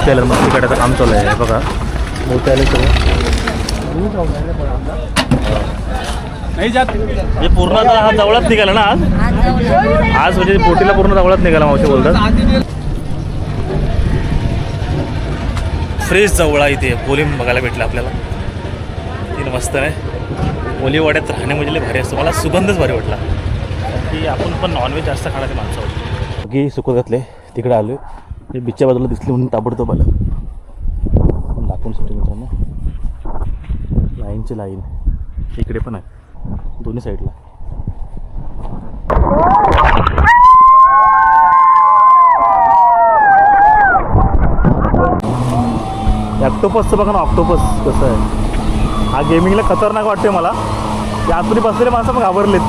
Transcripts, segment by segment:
मस्त आहे, मस्त काढायचं काम चालू आहे बघा. मोठे आले सगळं हे पूर्ण आता हा जवळच निघाला ना आज म्हणजे बोटीला पूर्ण जवळच निघाला मावशी बोलतात. फ्रेश जवळा इथे कोलिम बघायला भेटलं आपल्याला. तीन मस्त आहे. कोली वाड्यात राहणे म्हणजे भारी असतं. मला सुगंधच भारी वाटला की आपण पण नॉनव्हेज जास्त खाण्याचे माणसं आहोत. की सुकत घातले तिकडे आलो. हे बीचच्या बाजूला दिसले म्हणून ताबडतोब आलं. दाखवून सुट्टी मित्रांनो लाईनची लाईन इकडे पण आहे दोन्ही साईडला. ऑक्टोपसचं बघा ना, ऑक्टोपस कसं आहे. हा गेमिंगला खतरनाक वाटते मला. या आतून बसलेले माणसं पण घाबरलेत.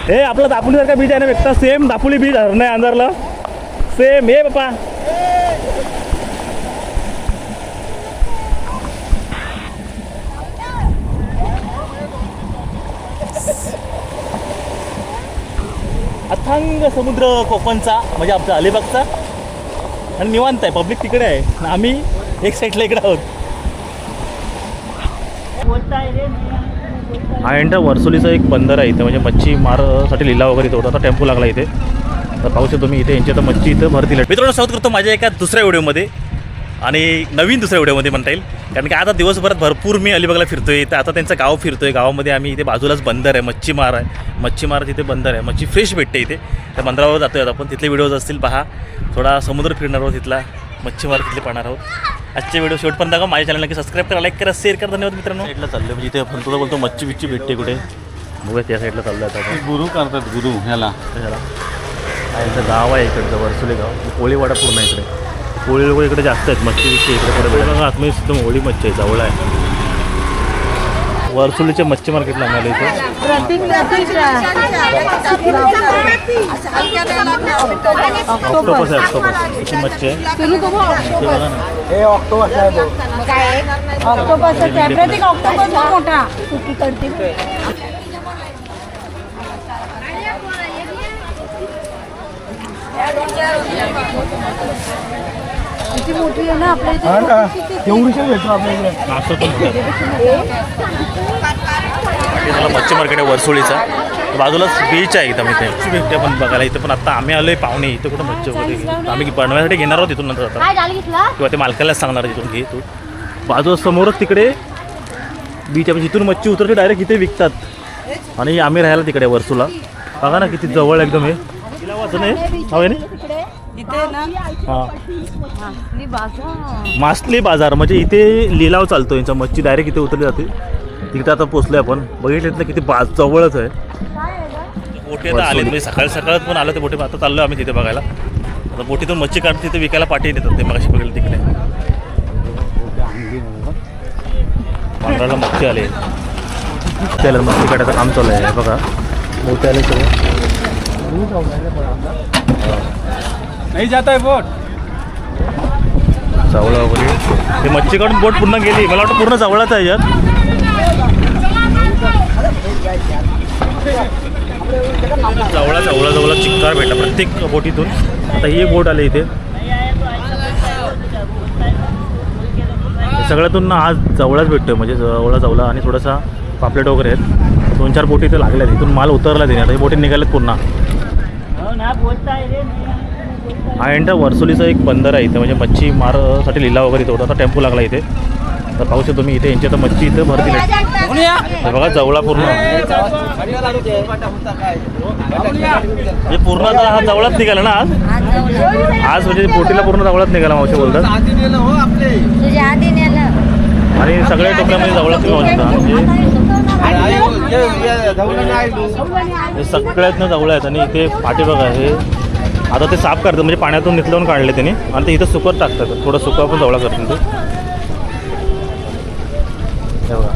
हे आपला दापोलीसारखा बीच आहे ना व्यक्ता, सेम दापोली बीच नाही अंधारला सेम. हे बापा अथांग समुद्र कोकणचा म्हणजे आमचा अलिबागचा आणि निवांत आहे. पब्लिक तिकडे आहे, आम्ही एक साईडला इकडे आहोत. हा एंटा वर्सोलीचा एक बंदर आहे इथे, म्हणजे मच्छी मारसाठी लिलाव वगैरे इथे होता. आता टेम्पो लागला इथे, तर पाहू शकतो तुम्ही इथे यांची आता मच्छी इथं भरतील. मित्रांनो स्वागत करतो माझ्या एका दुसऱ्या व्हिडिओमध्ये आणि नवीन दुसऱ्या व्हिडिओमध्ये म्हणता येईल. कारण की आता दिवसभरात भरपूर मी अलिबागला फिरतो आहे. तर आता त्यांचं गाव फिरतो आहे. गावामध्ये आम्ही इथे बाजूलाच बंदर आहे, मच्छीमार आहे. मच्छीमार तिथे बंदर आहे, मच्छी फ्रेश भेटते इथे. त्या बंदरावर जातो आहे आपण. तिथले व्हिडिओज असतील पहा. थोडा समुद्र फिरणार आहोत, तिथला मच्छीमार तिथले पाहणार आहोत. आजचे व्हिडिओ शेवटपर्यंत बघा. माझ्या चॅनलला सबस्क्राईब करा, लाईक करा, शेअर करा. धन्यवाद मित्रांनो. साईडला चाललं म्हणजे इथे आपण तुला बोलतो मच्छी बिच्छी भेटते कुठे बघा. त्या साईडला चाललं आता गुरु करतात गुरु ह्याला यांचं गाव आहे इकडचं वर्सोली गाव. कोळीवाडा पूर्ण इकडे कोळी लोक इकडे जास्त आहेत. मच्छी बिच्छी इकडे कडे बघा. आतमध्ये एकदम होळी मच्छी आहे, जवळ आहे. वर्सोलीच्या मच्छी मार्केटला आम्हाला इथे ऑक्टोपस आहे. ऑक्टोपस अशी मच्छी आहे. मोठी आहे ना आपल्या एवढीशी भेटतो आपल्याकडे. असं पण मला मच्छी मार्केट आहे वर्सोलीचा. बाजूलाच बीच आहे इथं. इथे मच्छी भेटते पण बघायला इथं. पण आता आम्ही आलो आहे पाहुणे इथं. कुठं मच्छी वगैरे आम्ही बनवायसाठी घेणार आहोत तिथून नंतर आता, किंवा ते मालकालाच सांगणार तिथून घे तू. बाजू समोरच तिकडे बीच आहे, जिथून मच्छी उतरते डायरेक्ट इथे विकतात. आणि आम्ही राहायला तिकडे वर्सोला. बघा ना किती जवळ एकदम. हे वाचन आहे हवे ना हां मासली बाजार म्हणजे इथे लिलाव चालतो यांचा. मच्छी डायरेक्ट इथे उतरली जाते. तिथे आता पोचलो आपण. बघितलं किती जवळच आहे. बोटी आता आले म्हणजे सकाळी सकाळच पण आलं ते बोटी. आता चाललो आम्ही तिथे बघायला. आता बोटीतून मच्छी काढून तिथे विकायला पाठी देतात ते. मगाशी बघितलं तिकडे पांढराला मच्छी आले. त्याला मच्छी काढायचं काम चालू आहे बघा. मोठे आले सगळं नाही जात आहे बोट चावला वगैरे. ते मच्छी काढून बोट पूर्ण गेली. मला वाटतं पूर्ण चावलाच आहे यात. जवळा जवळा जवळा चिक्कार भेटला प्रत्येक बोटीतून. आता ही एक बोट आली इथे. सगळ्यातून ना आज जवळच भेटतोय म्हणजे जवळा आणि थोडासा पापलेट वगैरे आहेत. 2-4 बोटी इथे लागल्या. इथून माल उतरला तिने. आता ही बोटी निघाल्यात पुन्हा. हा एंटा वर्सोलीचा एक बंदर आहे इथे, म्हणजे मच्छी मारसाठी लिलाव वगैरे इथे होता. आता टेम्पो लागला इथे, तर पाहू शकतो तुम्ही इथे यांची आता मच्छी इथं भरतील. बघा जवळा पूर्ण. हे पूर्ण आता हा जवळच निघाला ना आज म्हणजे बोटीला पूर्ण जवळच निघाला मावशी बोलतात. आणि सगळ्या टोकऱ्यामध्ये जवळच हे सगळ्यातनं जवळ आहेत. आणि इथे पाठी बघा हे आता ते साफ करतात म्हणजे पाण्यातून निथलवून काढले त्यांनी आणि ते इथं सुकत टाकतात. थोडं सुका पण जवळा करतात ते. बघा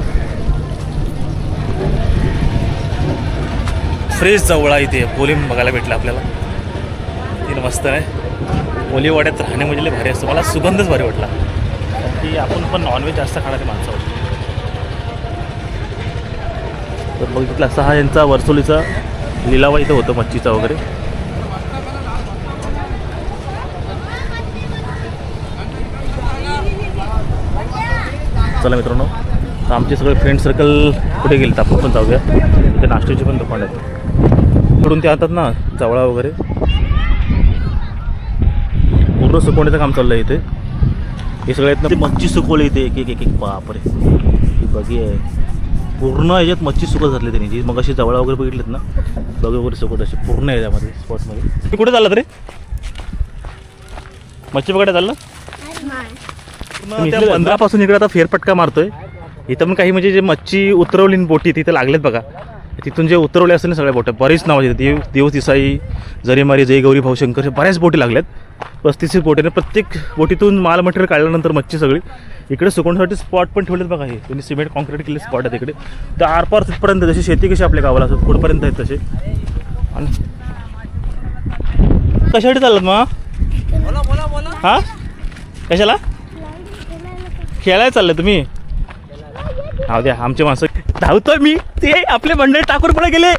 फ्रेश जवळा इथे कोलिम बघायला भेटलं आपल्याला. तीन मस्त आहे. कोली वाड्यात राहणे म्हणजे भारी असतं. मला सुगंधच भारी वाटला की आपण पण नॉनव्हेज जास्त खाण्याचे माणसं आहोत. तर बघितलं असा हा यांचा वर्सोलीचा लिलावा इथं होतं मच्छीचा वगैरे. चला मित्रांनो, तर आमचे सगळे फ्रेंड सर्कल कुठे गेले तर आपण पण जाऊया. इथे नाश्त्याची पण दुकान आहेत. इकडून ते आणतात ना जवळा वगैरे, पूर्ण सुकवण्याचं काम चाललं आहे इथे. हे सगळ्यात ना मच्छी सुकवली इथे एक एक एक एक बापरे, ही बघी आहे पूर्ण ह्याच्यात मच्छी सुकत घातली त्यांनी. जी मग अशी जवळा वगैरे बघितलेत ना, बघ वगैरे सुकवत अशी पूर्ण याच्यामध्ये स्पॉटमध्ये. ते कुठे चाललं तरी मच्छी पकडायला चाललं? त्या बंदरापासून इकडे आता फेरफटका मारतोय. इथं पण काही म्हणजे जे मच्छी उतरवली बोटी तिथे लागलेत बघा. तिथून जे उतरवले असतील ना सगळ्या बोट्या, बरीच नाव आहेत. देव तिसाई, जरीमारी, जय गौरी भाऊशंकर, बऱ्याच बोटी लागल्यात. 35 बोटीने प्रत्येक बोटीतून माल मटेरियल काढल्यानंतर मच्छी सगळी इकडे सुकवण्यासाठी स्पॉट पण ठेवलेत बघा. हे त्यांनी सिमेंट कॉन्क्रीट केले स्पॉट आहेत इकडे. तर आरपार तिथपर्यंत जशी शेती कशी आपल्या गावाला असतात पुढपर्यंत आहेत तसे. आणि कशासाठी चाललं मग? हां कशाला खेळायला चाललं तुम्ही? हा द्या आमचे माणसं धावतोय मी, ते आपले मंडळी टाकून पुढे गेले.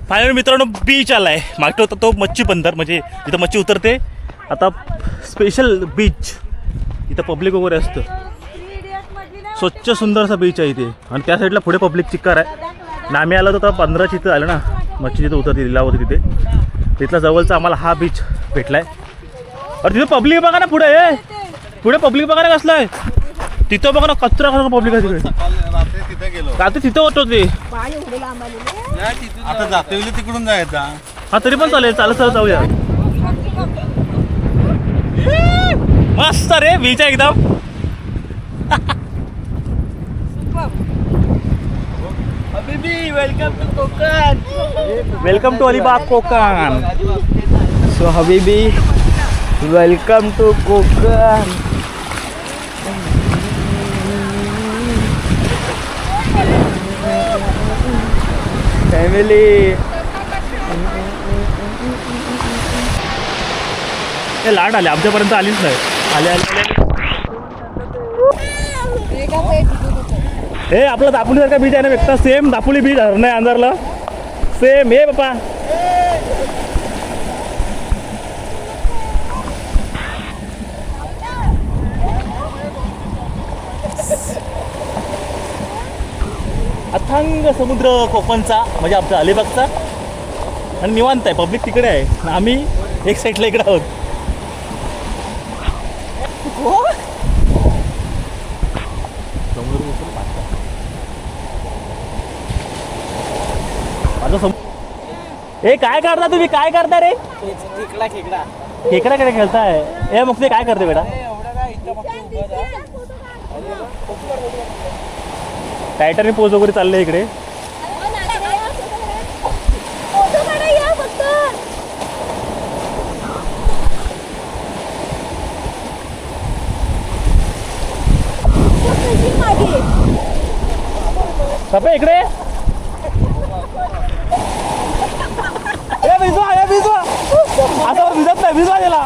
फायनल मित्रांनो बीच आला आहे. मागचा होता तो मच्छी बंदर, म्हणजे जिथं मच्छी उतरते. आता स्पेशल बीच, इथं पब्लिक वगैरे असतं. स्वच्छ सुंदर असा बीच आहे इथे. आणि त्या साईडला पुढे पब्लिक चिक्कार आहे. आणि आम्ही आलो तर 15 इथं आलं ना, मच्छी जिथं उतरते लिलावती तिथे. तिथला जवळचा आम्हाला हा बीच भेटलाय. अरे तिथं पब्लिक बघा ना पुढे, पुढे पब्लिक बघा ना कसलं आहे. तिथं बघा ना कचरा कसा पब्लिक आहे तिकडे. रात्री तिथं होतो ते. आता जाते तिकडून जायचा. हा तरी पण चालेल, चालत चालत जाऊया. मस्त रे बीच आहे एकदम. Welcome to Konkan, welcome to Alibag Konkan. So Habibi, welcome to Kokan. Family. हे लाट आले आमच्यापर्यंत आलीच नाही. आले आले हे आपला दापोलीसारखा बीच आहे ना व्यक्ता, सेम दापोली बीच नाही अंधारला सेम. हे बापा अथांग समुद्र कोकणचा, म्हणजे आमचा अलिबागचा. आणि निवांत आहे, पब्लिक तिकडे आहे, आम्ही एक साईडला इकडे आहोत. ए काय करता तुम्ही, काय करता रे? खेकडा खेळताय. ए मग ते काय करते बेटा? टायटरने पोज वगैरे चाललंय इकडे. सपे इकडे भिजवा आता भिजत नाही, भिजवा त्याला.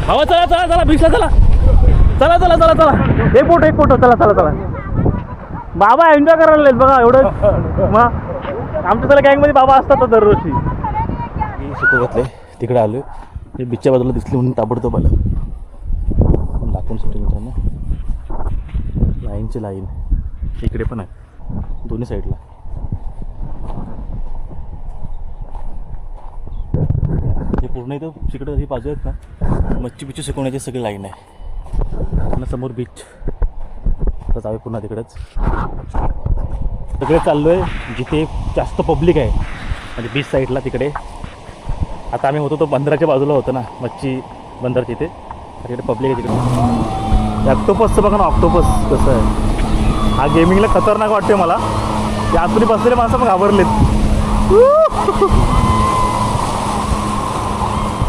भावा चला चला चला बीचला चला चला चला चला चला. एक फोटो चला चला चला. बाबा एन्जॉय करायला बघा एवढं. मग आमच्या त्याला गँगमध्ये बाबा असतात दररोजची. मी सुकं घातले तिकडे आलो. हे बीचच्या बाजूला दिसली म्हणून ताबडतोब आलं. दाखवून सुटते मित्रांनो, लाईनची लाईन इकडे पण आहे दोन्ही साईडला. हे पूर्ण इथं तिकडे ही बाजू आहेत ना, मच्छी बिच्छी सुकवण्याची सगळी लाईन आहे. आणि समोर बीच. आता जाऊया पुन्हा तिकडेच. तिकडे चाललो आहे जिथे जास्त पब्लिक आहे, म्हणजे बीच साईडला तिकडे. आता आम्ही होतो तो बंदराच्या बाजूला होतो ना, मच्छी बंदरच्या इथे. तिकडे पब्लिक आहे तिकडे. ऑक्टोपसचं बघा ना, ऑक्टोपस कसं आहे. हा गेमिंगला खतरनाक वाटते मला. या आतून बसलेले माणसं पण घाबरलेत.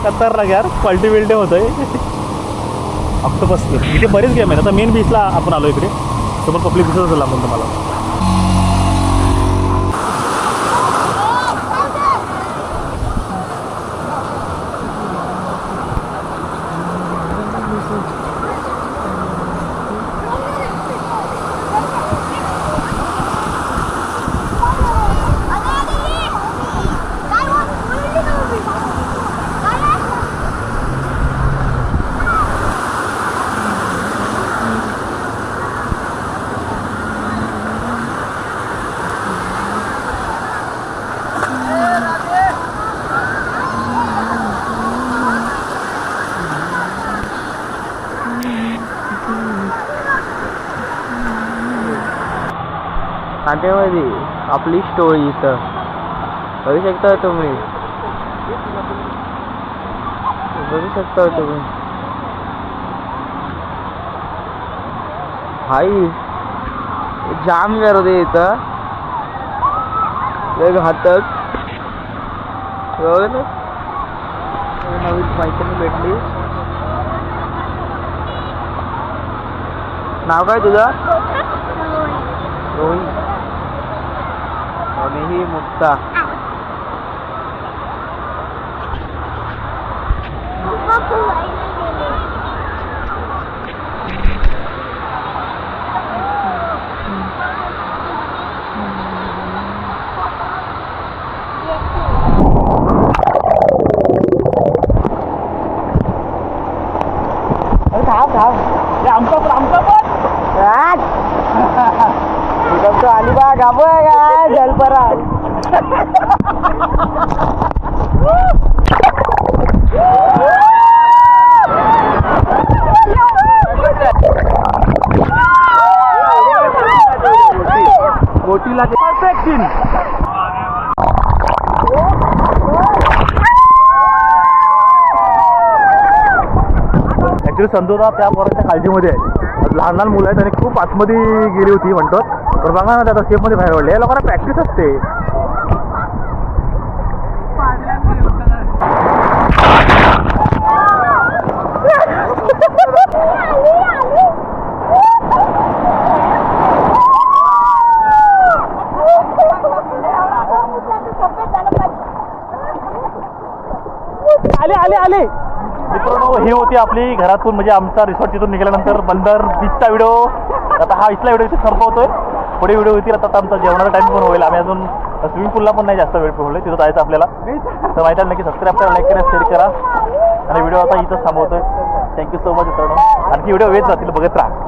खतरनाक यार, पलटी बिलटे होतोय. ऑक्टोपस इथे बरेच गेम आहेत. आता मेन बीचला आपण आलो इकडे, समोर पब्लिक दिसत असेल आपण तुम्हाला. कांट्यामध्ये आपली स्टोरी इथं बघू शकता तुम्ही. बघू शकता तुम्ही भाई जाम गर्दी इथं घातक. नवीन मैत्रीण भेटली. नाव काय तुझं? रोहित. आणि ही मुक्ता. आली बा गाबो काय जलपरा. गोटीला परफेक्ट सीन. ॲक्च्युली संतोषा त्या पोरांच्या काळजीमध्ये आहे. लहान लहान मुलं आहेत आणि खूप आतमध्ये गेली होती म्हणतात. पण बघा ना आता सेफमध्ये बाहेर पडले. या लोकांना प्रॅक्टिस असते. आले आले आले मित्रांनो, ही होती आपली घरातून म्हणजे आमचा रिसॉर्ट तिथून निघाल्यानंतर बंदर बीचचा व्हिडिओ. आता हा इथला व्हिडिओ इथे संपवतोय. पुढे व्हिडिओ होतील. आता आमचा जेवणाचा टाईम पण होईल. आम्ही अजून स्विमिंग पूलला पण नाही जास्त वेळ पोहोचलो. तिथं जायचं आपल्याला. तर माहिती आहे नक्की सबस्क्राईब करा, लाईक करा, शेअर करा. आणि व्हिडिओ आता इथंच थांबवतोय. थँक्यू सो मच मित्रांनो. आणखी व्हिडिओ येत जातील, बघत राहा.